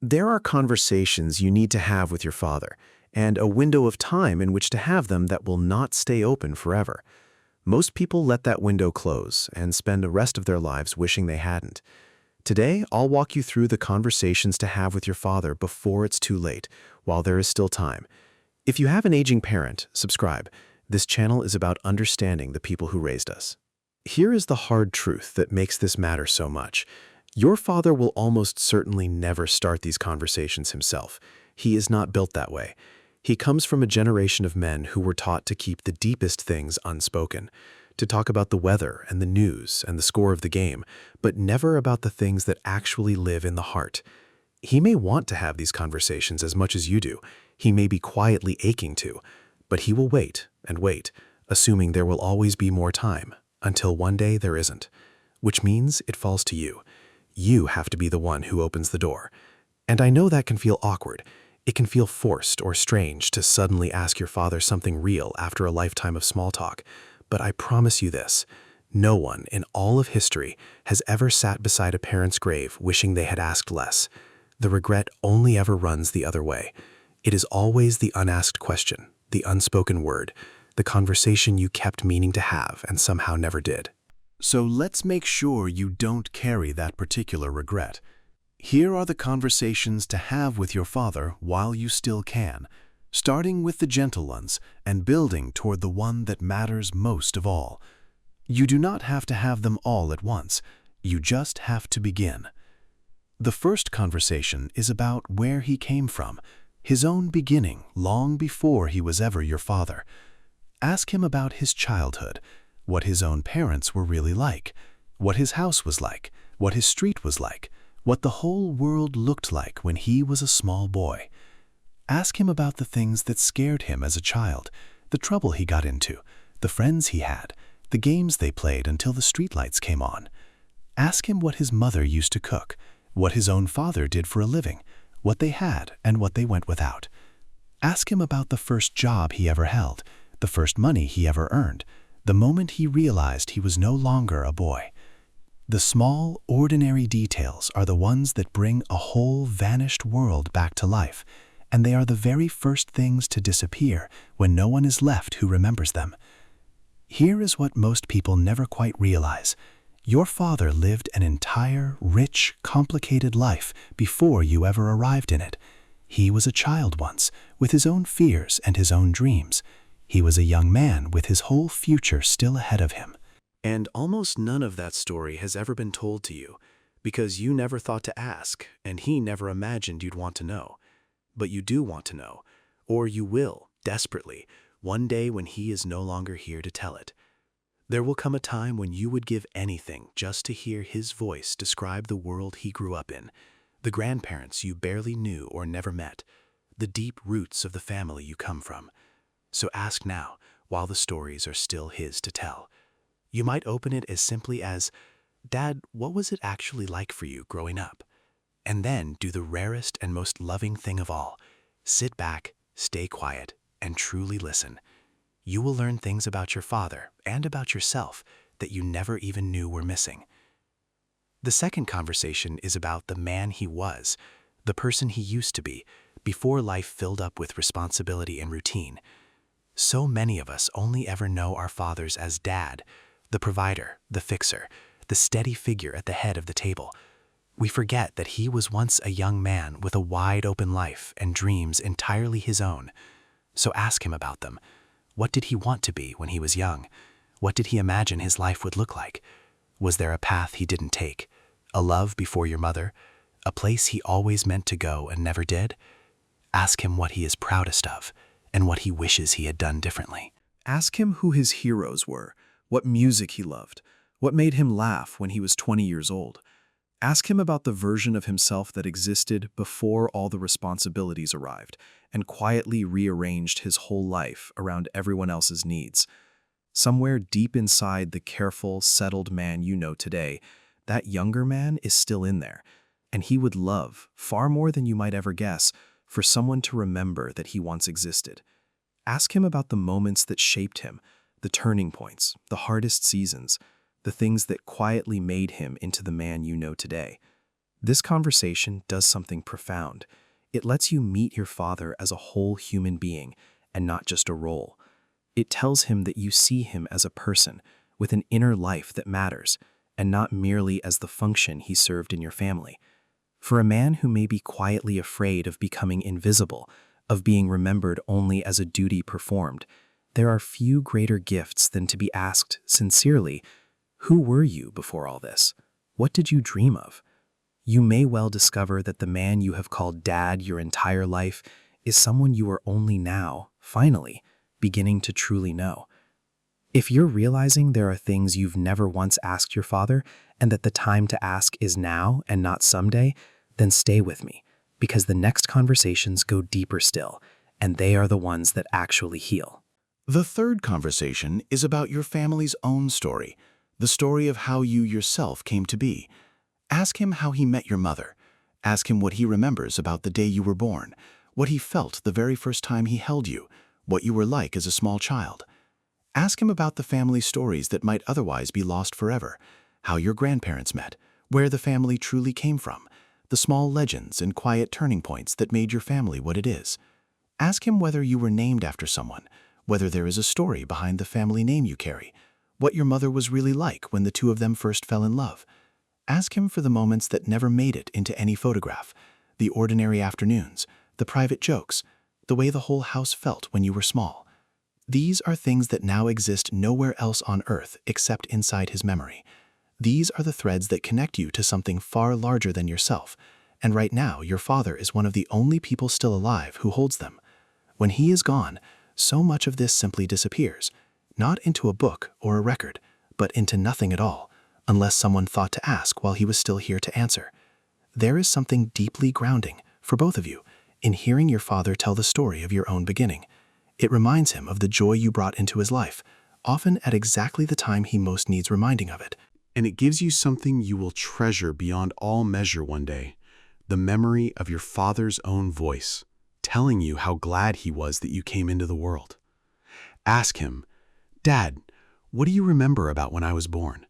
There are conversations you need to have with your father, and a window of time in which to have them that will not stay open forever. Most people let that window close and spend the rest of their lives wishing they hadn't. Today, I'll walk you through the conversations to have with your father before it's too late, while there is still time. If you have an aging parent, subscribe. This channel is about understanding the people who raised us. Here is the hard truth that makes this matter so much. Your father will almost certainly never start these conversations himself. He is not built that way. He comes from a generation of men who were taught to keep the deepest things unspoken, to talk about the weather and the news and the score of the game, but never about the things that actually live in the heart. He may want to have these conversations as much as you do. He may be quietly aching to, but he will wait and wait, assuming there will always be more time, until one day there isn't, which means it falls to you. You have to be the one who opens the door. And I know that can feel awkward. It can feel forced or strange to suddenly ask your father something real after a lifetime of small talk. But I promise you this, no one in all of history has ever sat beside a parent's grave wishing they had asked less. The regret only ever runs the other way. It is always the unasked question, the unspoken word, the conversation you kept meaning to have and somehow never did. So let's make sure you don't carry that particular regret. Here are the conversations to have with your father while you still can, starting with the gentle ones and building toward the one that matters most of all. You do not have to have them all at once. You just have to begin. The first conversation is about where he came from, his own beginning long before he was ever your father. Ask him about his childhood, what his own parents were really like, what his house was like, what his street was like, what the whole world looked like when he was a small boy. Ask him about the things that scared him as a child, the trouble he got into, the friends he had, the games they played until the streetlights came on. Ask him what his mother used to cook, what his own father did for a living, what they had and what they went without. Ask him about the first job he ever held, the first money he ever earned, the moment he realized he was no longer a boy. The small, ordinary details are the ones that bring a whole vanished world back to life, and they are the very first things to disappear when no one is left who remembers them. Here is what most people never quite realize. Your father lived an entire, rich, complicated life before you ever arrived in it. He was a child once, with his own fears and his own dreams. He was a young man with his whole future still ahead of him. And almost none of that story has ever been told to you, because you never thought to ask, and he never imagined you'd want to know. But you do want to know, or you will, desperately, one day when he is no longer here to tell it. There will come a time when you would give anything just to hear his voice describe the world he grew up in, the grandparents you barely knew or never met, the deep roots of the family you come from. So ask now, while the stories are still his to tell. You might open it as simply as, "Dad, what was it actually like for you growing up?" And then do the rarest and most loving thing of all. Sit back, stay quiet, and truly listen. You will learn things about your father and about yourself that you never even knew were missing. The second conversation is about the man he was, the person he used to be, before life filled up with responsibility and routine. So many of us only ever know our fathers as dad, the provider, the fixer, the steady figure at the head of the table. We forget that he was once a young man with a wide open life and dreams entirely his own. So ask him about them. What did he want to be when he was young? What did he imagine his life would look like? Was there a path he didn't take? A love before your mother? A place he always meant to go and never did? Ask him what he is proudest of and what he wishes he had done differently. Ask him who his heroes were, what music he loved, what made him laugh when he was 20 years old. Ask him about the version of himself that existed before all the responsibilities arrived and quietly rearranged his whole life around everyone else's needs. Somewhere deep inside the careful, settled man you know today, that younger man is still in there, and he would love, far more than you might ever guess, for someone to remember that he once existed. Ask him about the moments that shaped him, the turning points, the hardest seasons, the things that quietly made him into the man you know today. This conversation does something profound. It lets you meet your father as a whole human being and not just a role. It tells him that you see him as a person with an inner life that matters and not merely as the function he served in your family. For a man who may be quietly afraid of becoming invisible, of being remembered only as a duty performed, there are few greater gifts than to be asked sincerely, "Who were you before all this? What did you dream of?" You may well discover that the man you have called Dad your entire life is someone you are only now, finally, beginning to truly know. If you're realizing there are things you've never once asked your father, and that the time to ask is now and not someday, then stay with me, because the next conversations go deeper still, and they are the ones that actually heal. The third conversation is about your family's own story, the story of how you yourself came to be. Ask him how he met your mother. Ask him what he remembers about the day you were born, what he felt the very first time he held you, what you were like as a small child. Ask him about the family stories that might otherwise be lost forever, how your grandparents met, where the family truly came from, the small legends and quiet turning points that made your family what it is. Ask him whether you were named after someone, whether there is a story behind the family name you carry, what your mother was really like when the two of them first fell in love. Ask him for the moments that never made it into any photograph, the ordinary afternoons, the private jokes, the way the whole house felt when you were small. These are things that now exist nowhere else on earth except inside his memory. These are the threads that connect you to something far larger than yourself, and right now your father is one of the only people still alive who holds them. When he is gone, so much of this simply disappears, not into a book or a record, but into nothing at all, unless someone thought to ask while he was still here to answer. There is something deeply grounding, for both of you, in hearing your father tell the story of your own beginning. It reminds him of the joy you brought into his life, often at exactly the time he most needs reminding of it. And it gives you something you will treasure beyond all measure one day, the memory of your father's own voice, telling you how glad he was that you came into the world. Ask him, "Dad, what do you remember about when I was born?"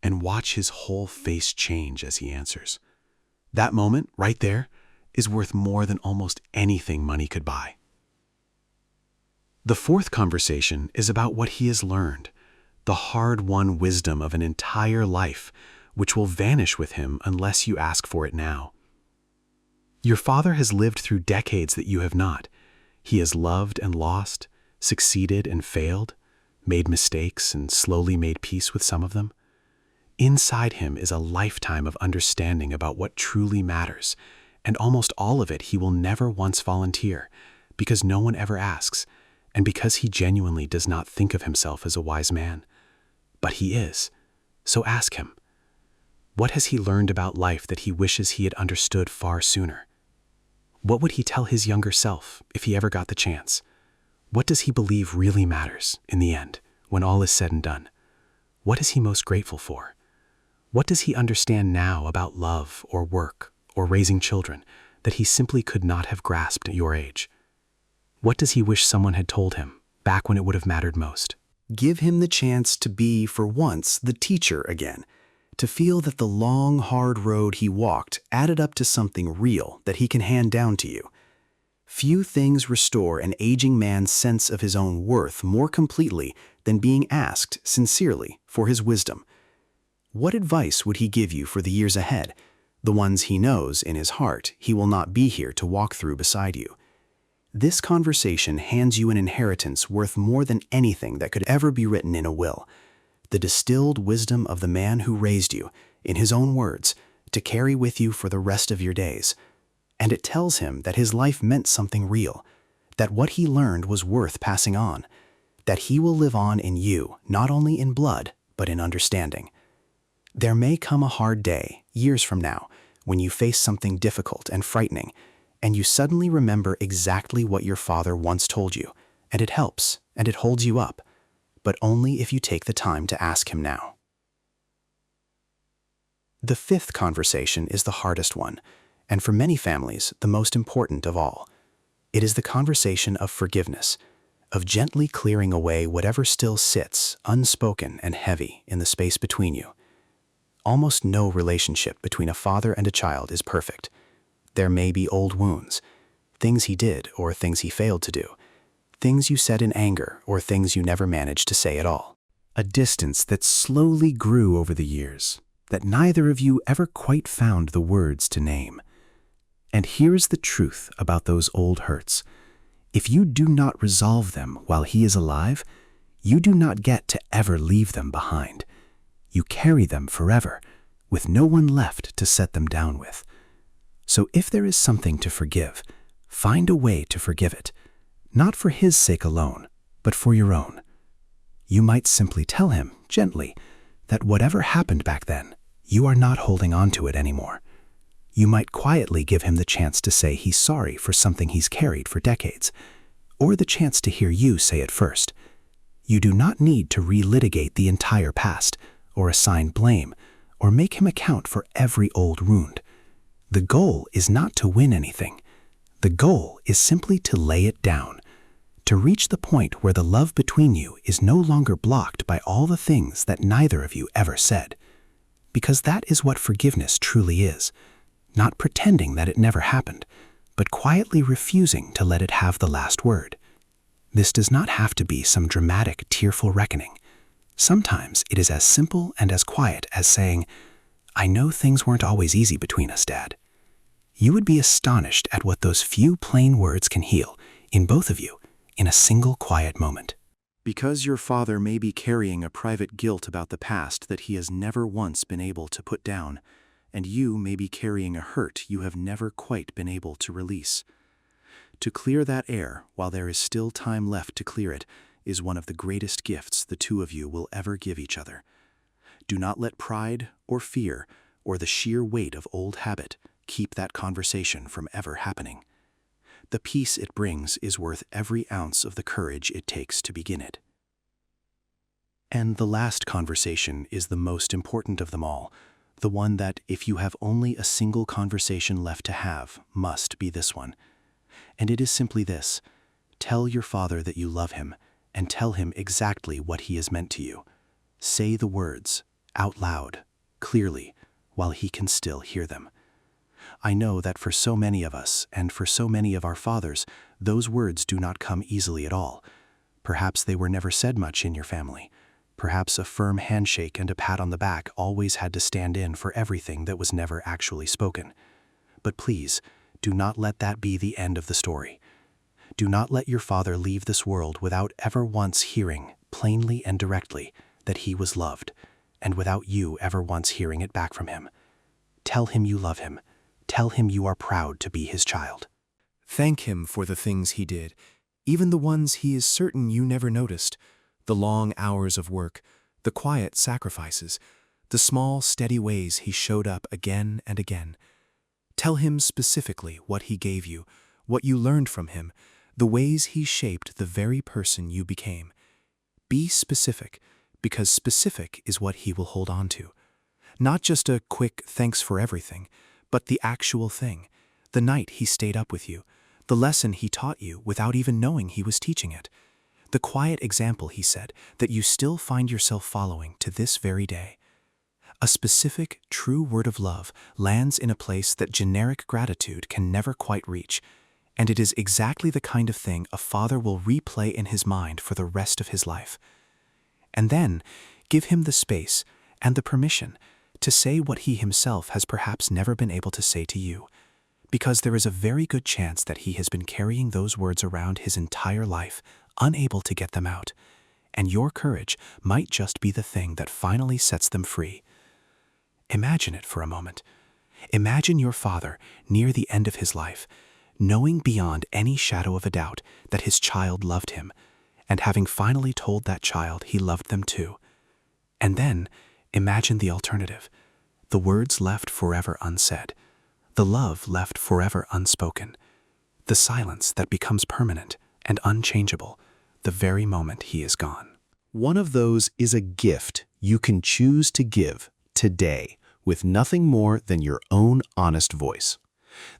And watch his whole face change as he answers. That moment, right there, is worth more than almost anything money could buy. The fourth conversation is about what he has learned, the hard-won wisdom of an entire life, which will vanish with him unless you ask for it now. Your father has lived through decades that you have not. He has loved and lost, succeeded and failed, made mistakes and slowly made peace with some of them. Inside him is a lifetime of understanding about what truly matters, and almost all of it he will never once volunteer, because no one ever asks, and because he genuinely does not think of himself as a wise man. But he is, so ask him. What has he learned about life that he wishes he had understood far sooner? What would he tell his younger self if he ever got the chance? What does he believe really matters in the end, when all is said and done? What is he most grateful for? What does he understand now about love or work or raising children that he simply could not have grasped at your age? What does he wish someone had told him back when it would have mattered most? Give him the chance to be, for once, the teacher again, to feel that the long, hard road he walked added up to something real that he can hand down to you. Few things restore an aging man's sense of his own worth more completely than being asked sincerely for his wisdom. What advice would he give you for the years ahead, the ones he knows in his heart he will not be here to walk through beside you? This conversation hands you an inheritance worth more than anything that could ever be written in a will, the distilled wisdom of the man who raised you, in his own words, to carry with you for the rest of your days. And it tells him that his life meant something real, that what he learned was worth passing on, that he will live on in you, not only in blood, but in understanding. There may come a hard day, years from now, when you face something difficult and frightening, and you suddenly remember exactly what your father once told you, and it helps, and it holds you up, but only if you take the time to ask him now. The fifth conversation is the hardest one, and for many families, the most important of all. It is the conversation of forgiveness, of gently clearing away whatever still sits, unspoken and heavy, in the space between you. Almost no relationship between a father and a child is perfect. There may be old wounds, things he did or things he failed to do, things you said in anger or things you never managed to say at all. A distance that slowly grew over the years, that neither of you ever quite found the words to name. And here's the truth about those old hurts. If you do not resolve them while he is alive, you do not get to ever leave them behind. You carry them forever, with no one left to set them down with. So if there is something to forgive, find a way to forgive it, not for his sake alone, but for your own. You might simply tell him, gently, that whatever happened back then, you are not holding on to it anymore. You might quietly give him the chance to say he's sorry for something he's carried for decades, or the chance to hear you say it first. You do not need to relitigate the entire past, or assign blame, or make him account for every old wound. The goal is not to win anything. The goal is simply to lay it down, to reach the point where the love between you is no longer blocked by all the things that neither of you ever said. Because that is what forgiveness truly is, not pretending that it never happened, but quietly refusing to let it have the last word. This does not have to be some dramatic, tearful reckoning. Sometimes it is as simple and as quiet as saying, "I know things weren't always easy between us, Dad." You would be astonished at what those few plain words can heal in both of you in a single quiet moment. Because your father may be carrying a private guilt about the past that he has never once been able to put down, and you may be carrying a hurt you have never quite been able to release. To clear that air while there is still time left to clear it is one of the greatest gifts the two of you will ever give each other. Do not let pride or fear or the sheer weight of old habit keep that conversation from ever happening. The peace it brings is worth every ounce of the courage it takes to begin it. And the last conversation is the most important of them all, the one that, if you have only a single conversation left to have, must be this one. And it is simply this: tell your father that you love him, and tell him exactly what he has meant to you. Say the words, out loud, clearly, while he can still hear them. I know that for so many of us, and for so many of our fathers, those words do not come easily at all. Perhaps they were never said much in your family. Perhaps a firm handshake and a pat on the back always had to stand in for everything that was never actually spoken. But please, do not let that be the end of the story. Do not let your father leave this world without ever once hearing, plainly and directly, that he was loved, and without you ever once hearing it back from him. Tell him you love him. Tell him you are proud to be his child. Thank him for the things he did, even the ones he is certain you never noticed, the long hours of work, the quiet sacrifices, the small, steady ways he showed up again and again. Tell him specifically what he gave you, what you learned from him, the ways he shaped the very person you became. Be specific, because specific is what he will hold on to. Not just a quick thanks for everything, but the actual thing, the night he stayed up with you, the lesson he taught you without even knowing he was teaching it, the quiet example he said that you still find yourself following to this very day. A specific, true word of love lands in a place that generic gratitude can never quite reach, and it is exactly the kind of thing a father will replay in his mind for the rest of his life. And then, give him the space and the permission to say what he himself has perhaps never been able to say to you, because there is a very good chance that he has been carrying those words around his entire life, unable to get them out, and your courage might just be the thing that finally sets them free. Imagine it for a moment. Imagine your father near the end of his life, knowing beyond any shadow of a doubt that his child loved him, and having finally told that child he loved them too. And then, imagine the alternative: the words left forever unsaid, the love left forever unspoken, the silence that becomes permanent and unchangeable the very moment he is gone. One of those is a gift you can choose to give today with nothing more than your own honest voice.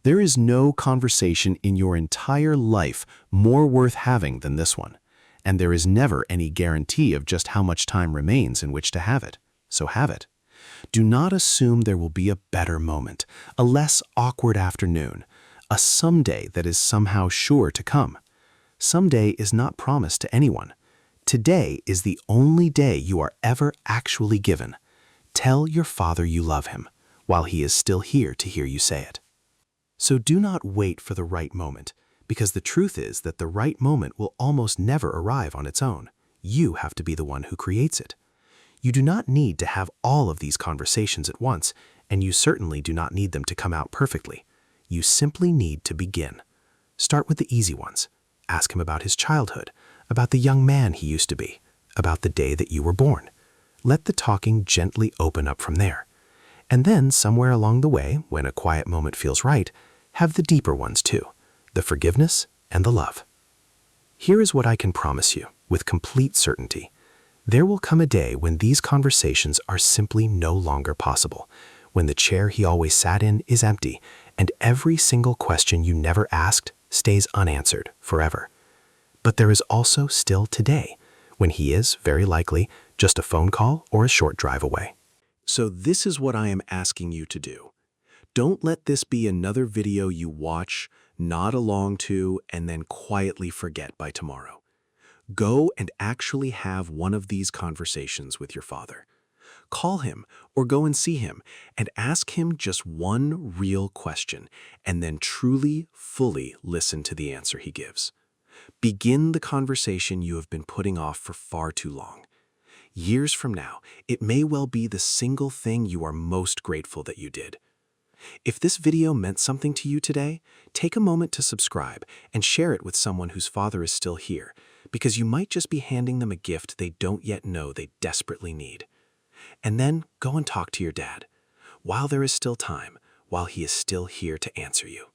There is no conversation in your entire life more worth having than this one, and there is never any guarantee of just how much time remains in which to have it. So have it. Do not assume there will be a better moment, a less awkward afternoon, a someday that is somehow sure to come. Someday is not promised to anyone. Today is the only day you are ever actually given. Tell your father you love him, while he is still here to hear you say it. So do not wait for the right moment, because the truth is that the right moment will almost never arrive on its own. You have to be the one who creates it. You do not need to have all of these conversations at once, and you certainly do not need them to come out perfectly. You simply need to begin. Start with the easy ones. Ask him about his childhood, about the young man he used to be, about the day that you were born. Let the talking gently open up from there. And then, somewhere along the way, when a quiet moment feels right, have the deeper ones too, the forgiveness and the love. Here is what I can promise you, with complete certainty. There will come a day when these conversations are simply no longer possible, when the chair he always sat in is empty, and every single question you never asked stays unanswered forever. But there is also still today, when he is, very likely, just a phone call or a short drive away. So this is what I am asking you to do. Don't let this be another video you watch, nod along to, and then quietly forget by tomorrow. Go and actually have one of these conversations with your father. Call him or go and see him and ask him just one real question, and then truly, fully listen to the answer he gives. Begin the conversation you have been putting off for far too long. Years from now, it may well be the single thing you are most grateful that you did. If this video meant something to you today, take a moment to subscribe and share it with someone whose father is still here, because you might just be handing them a gift they don't yet know they desperately need. And then go and talk to your dad, while there is still time, while he is still here to answer you.